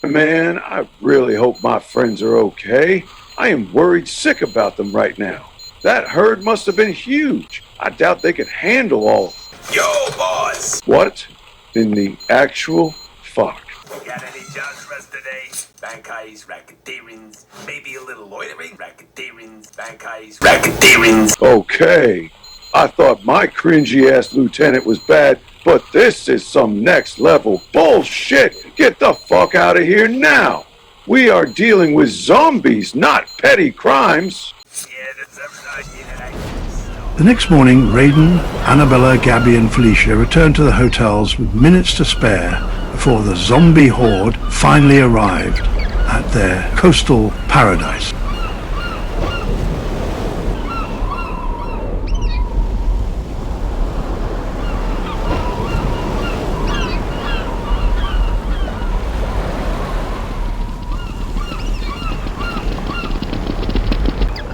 Man, I really hope my friends are okay. I am worried sick about them right now. That herd must have been huge. I doubt they could handle all. Yo, boss! What in the actual fuck? Got any jobs for us today? Bank heist, racketeerings, maybe a little loitering, racketeerings, bank heist, racketeerings. Okay, I thought my cringy-ass lieutenant was bad, but this is some next-level bullshit. Get the fuck out of here now. We are dealing with zombies, not petty crimes. The next morning, Rayden, Annabella, Gabby and Felicia returned to the hotels with minutes to spare before the zombie horde finally arrived at their coastal paradise.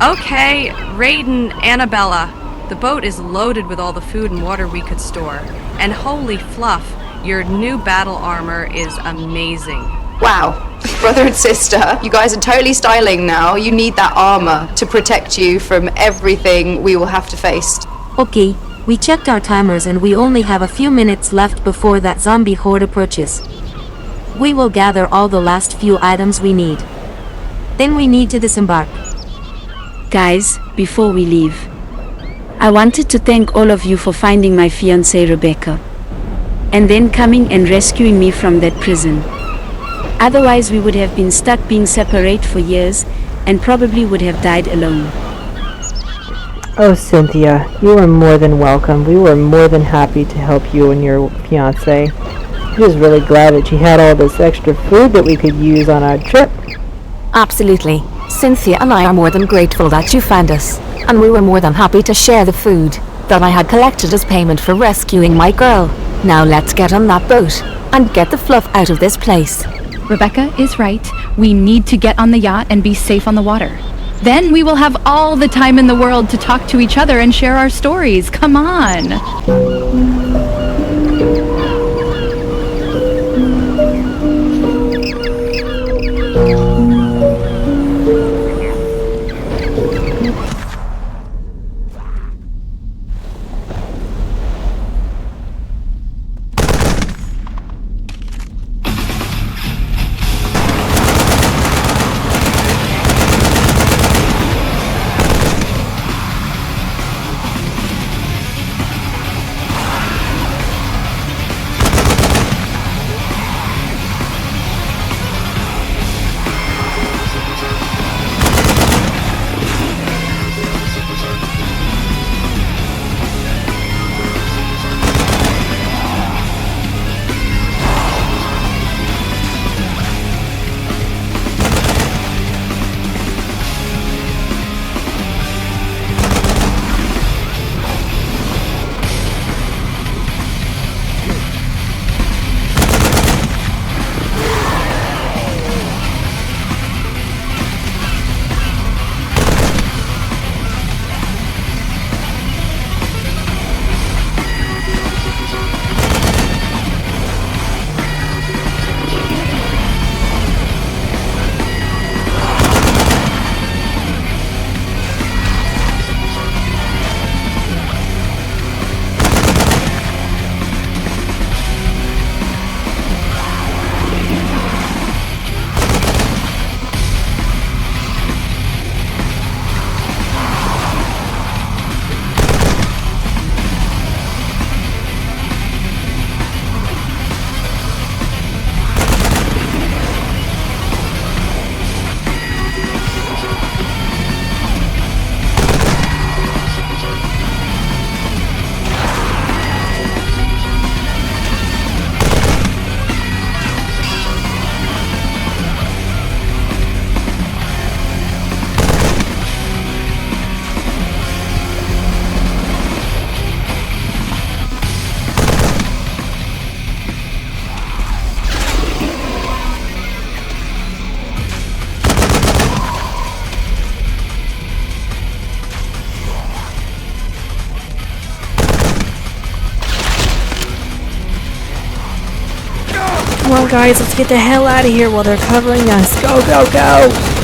Okay, Rayden, Annabella. The boat is loaded with all the food and water we could store. And holy fluff, your new battle armor is amazing. Wow. Brother and sister, you guys are totally styling now. You need that armor to protect you from everything we will have to face. Okay, we checked our timers and we only have a few minutes left before that zombie horde approaches. We will gather all the last few items we need. Then we need to disembark. Guys, before we leave, I wanted to thank all of you for finding my fiancée Rebecca, and then coming and rescuing me from that prison. Otherwise we would have been stuck being separate for years, and probably would have died alone. Oh, Cynthia, you are more than welcome. We were more than happy to help you and your fiancé. I'm just really glad that you had all this extra food that we could use on our trip. Absolutely. Cynthia and I are more than grateful that you found us, and we were more than happy to share the food that I had collected as payment for rescuing my girl. Now let's get on that boat and get the fluff out of this place. Rebecca is right. We need to get on the yacht and be safe on the water. Then we will have all the time in the world to talk to each other and share our stories. Come on! guys, let's get the hell out of here while they're covering us. Go, go, go!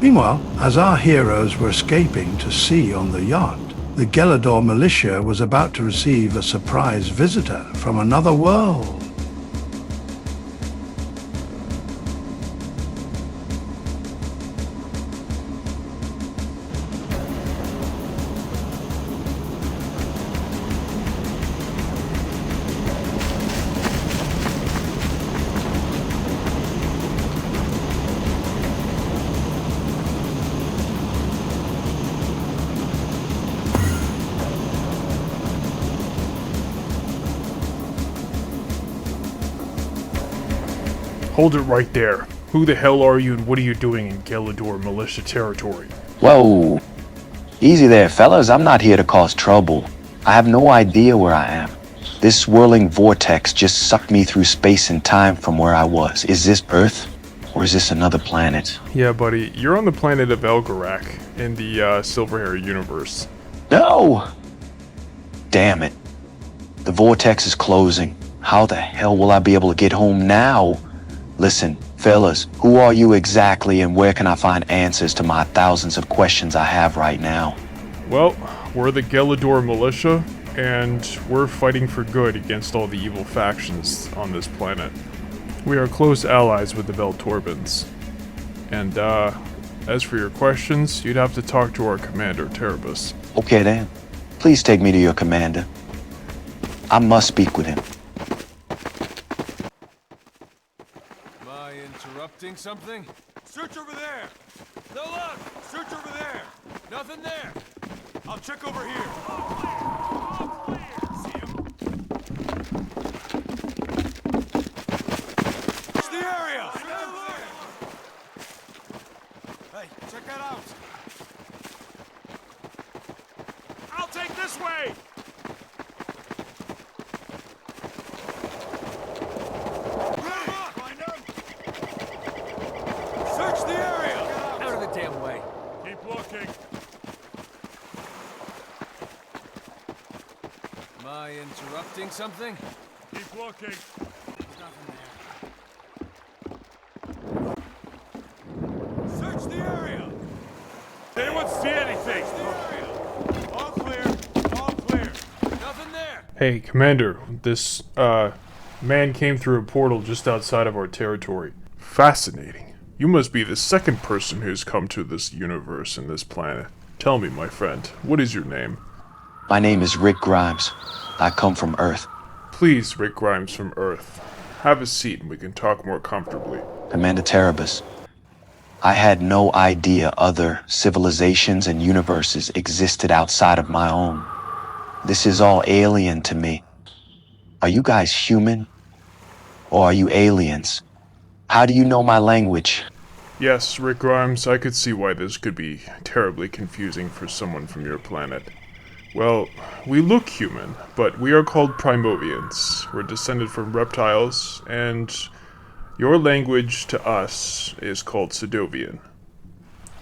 Meanwhile, as our heroes were escaping to sea on the yacht, the Gelador militia was about to receive a surprise visitor from another world. Hold it right there. Who the hell are you and what are you doing in Gelador militia territory? Whoa. Easy there, fellas. I'm not here to cause trouble. I have no idea where I am. This swirling vortex just sucked me through space and time from where I was. Is this Earth? Or is this another planet? Yeah, buddy. You're on the planet of Elgarak in the Silverhair universe. No! Damn it. The vortex is closing. How the hell will I be able to get home now? Listen, fellas, who are you exactly and where can I find answers to my thousands of questions I have right now? Well, we're the Gelador militia, and we're fighting for good against all the evil factions on this planet. We are close allies with the Veltorbans. And, as for your questions, you'd have to talk to our commander, Terebus. Okay then. Please take me to your commander. I must speak with him. Interrupting something? Search over there! No luck! Search over there! Nothing there! I'll check over here! See him? Search the area! Hey, check that out! I'll take this way! Search the area! Out of the damn way. Keep looking. Am I interrupting something? Keep looking. There's nothing there. Search the area! Did anyone see anything? Search the area! All clear. All clear. Nothing there. Hey, Commander, this, man came through a portal just outside of our territory. Fascinating. You must be the second person who's come to this universe and this planet. Tell me, my friend, what is your name? My name is Rick Grimes. I come from Earth. Please, Rick Grimes from Earth. Have a seat and we can talk more comfortably. Commander Terebus, I had no idea other civilizations and universes existed outside of my own. This is all alien to me. Are you guys human? Or are you aliens? How do you know my language? Yes, Rick Grimes, I could see why this could be terribly confusing for someone from your planet. Well, we look human, but we are called Primovians. We're descended from reptiles, and your language to us is called Sedovian.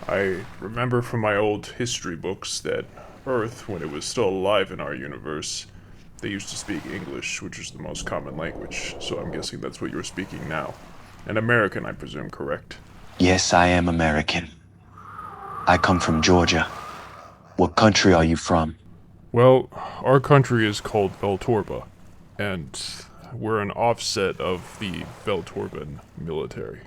I remember from my old history books that Earth, when it was still alive in our universe, they used to speak English, which is the most common language, so I'm guessing that's what you're speaking now. An American, I presume, correct? Yes, I am American. I come from Georgia. What country are you from? Well, our country is called Veltorba, and we're an offset of the Veltorban military.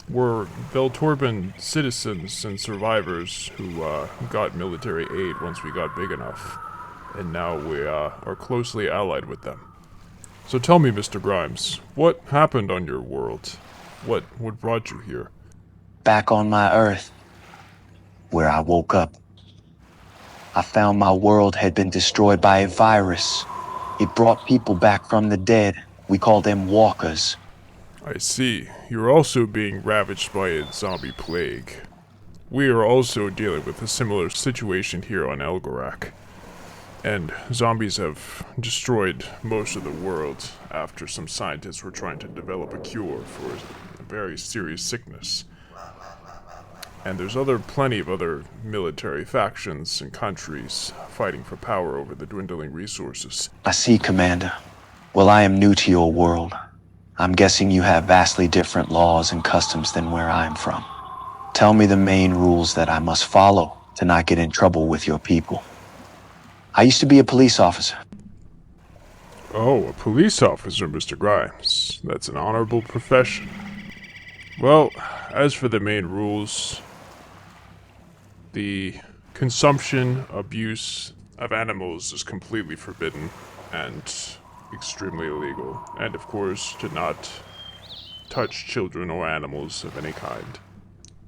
We're Veltorban citizens and survivors who got military aid once we got big enough, and now we are closely allied with them. So tell me, Mr. Grimes, what happened on your world? What brought you here? Back on my Earth, where I woke up. I found my world had been destroyed by a virus. It brought people back from the dead. We call them walkers. I see. You're also being ravaged by a zombie plague. We are also dealing with a similar situation here on Elgarak. And zombies have destroyed most of the world after some scientists were trying to develop a cure for a very serious sickness. And there's plenty of other military factions and countries fighting for power over the dwindling resources. I see, Commander. Well, I am new to your world. I'm guessing you have vastly different laws and customs than where I'm from. Tell me the main rules that I must follow to not get in trouble with your people. I used to be a police officer. Oh, a police officer, Mr. Grimes. That's an honorable profession. Well, as for the main rules, the consumption, abuse of animals is completely forbidden and extremely illegal. And of course, to not touch children or animals of any kind.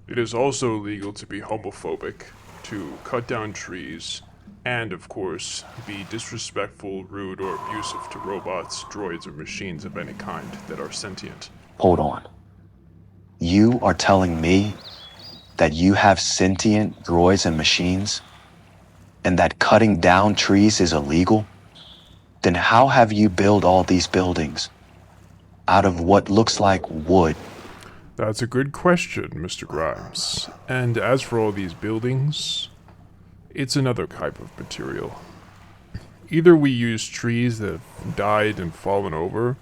It is also illegal to be homophobic, to cut down trees, and of course, be disrespectful, rude, or abusive to robots, droids, or machines of any kind that are sentient. Hold on. You are telling me that you have sentient droids and machines, and that cutting down trees is illegal? Then how have you built all these buildings out of what looks like wood? That's a good question, Mr. Grimes. And as for all these buildings, it's another type of material. Either we use trees that have died and fallen over,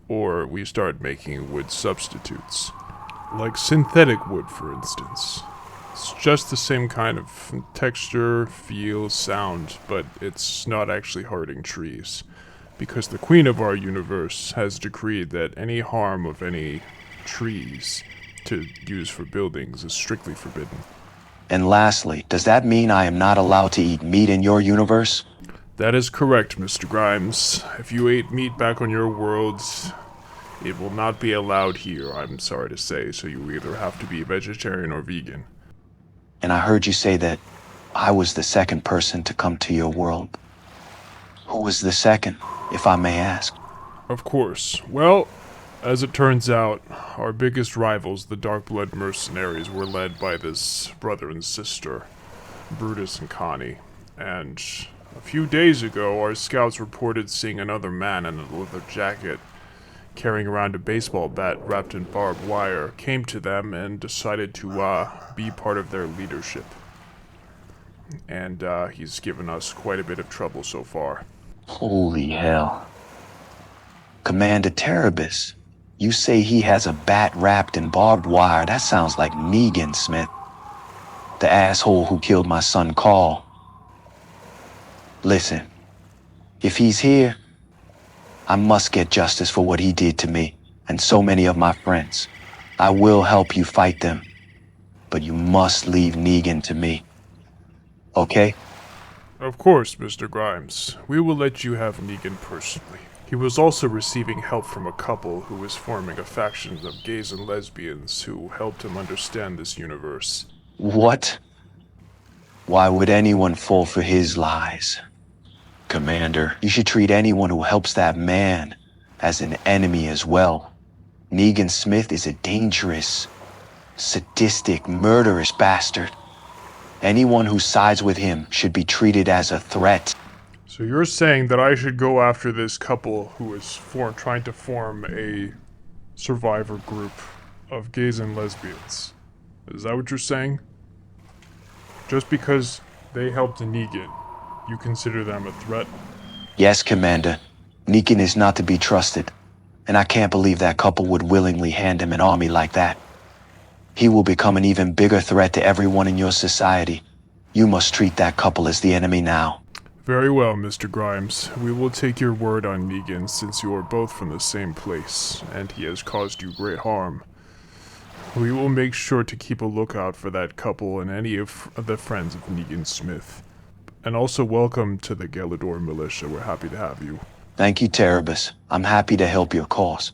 or we start making wood substitutes. Like synthetic wood, for instance. It's just the same kind of texture, feel, sound, but it's not actually hurting trees. Because the queen of our universe has decreed that any harm of any trees to use for buildings is strictly forbidden. And lastly, does that mean I am not allowed to eat meat in your universe? That is correct, Mr. Grimes. If you ate meat back on your world, it will not be allowed here, I'm sorry to say, so you either have to be vegetarian or vegan. And I heard you say that I was the second person to come to your world. Who was the second, if I may ask? Of course. Well, as it turns out, our biggest rivals, the Dark Blood Mercenaries, were led by this brother and sister, Brutus and Connie. And a few days ago, our scouts reported seeing another man in a leather jacket, carrying around a baseball bat wrapped in barbed wire, came to them and decided to be part of their leadership. And he's given us quite a bit of trouble so far. Holy hell. Commander Terabus, you say he has a bat wrapped in barbed wire. That sounds like Negan Smith, the asshole who killed my son Carl. Listen, if he's here, I must get justice for what he did to me and so many of my friends. I will help you fight them, but you must leave Negan to me. Okay? Of course, Mr. Grimes. We will let you have Negan personally. He was also receiving help from a couple who was forming a faction of gays and lesbians who helped him understand this universe. What? Why would anyone fall for his lies? Commander, you should treat anyone who helps that man as an enemy as well. Negan Smith is a dangerous, sadistic, murderous bastard. Anyone who sides with him should be treated as a threat. So you're saying that I should go after this couple who is trying to form a survivor group of gays and lesbians. Is that what you're saying? Just because they helped Negan, you consider them a threat? Yes, Commander. Negan is not to be trusted, and I can't believe that couple would willingly hand him an army like that. He will become an even bigger threat to everyone in your society. You must treat that couple as the enemy now. Very well, Mr. Grimes. We will take your word on Negan since you are both from the same place, and he has caused you great harm. We will make sure to keep a lookout for that couple and any of the friends of Negan Smith. And also welcome to the Galador Militia. We're happy to have you. Thank you, Terabus. I'm happy to help your cause.